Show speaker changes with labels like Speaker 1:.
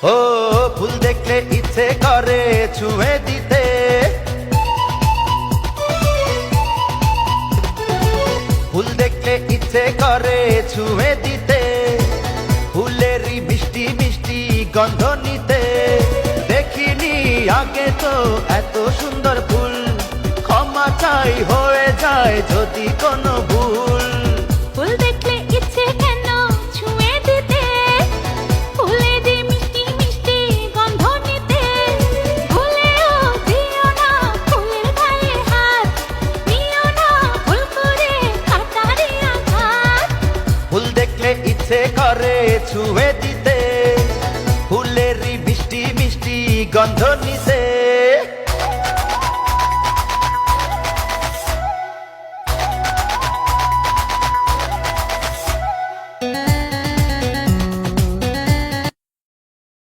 Speaker 1: ও ফুল দেখলে ইচ্ছে করে ছুঁয়ে দিতে, ফুল দেখলে ইচ্ছে করে ছুঁয়ে দিতে, ফুলেরই মিষ্টি মিষ্টি গন্ধ নিতে। দেখিনি আগে তো এত সুন্দর ফুল, ক্ষমা চাই হয়ে যায় যদি কোনো ভুল।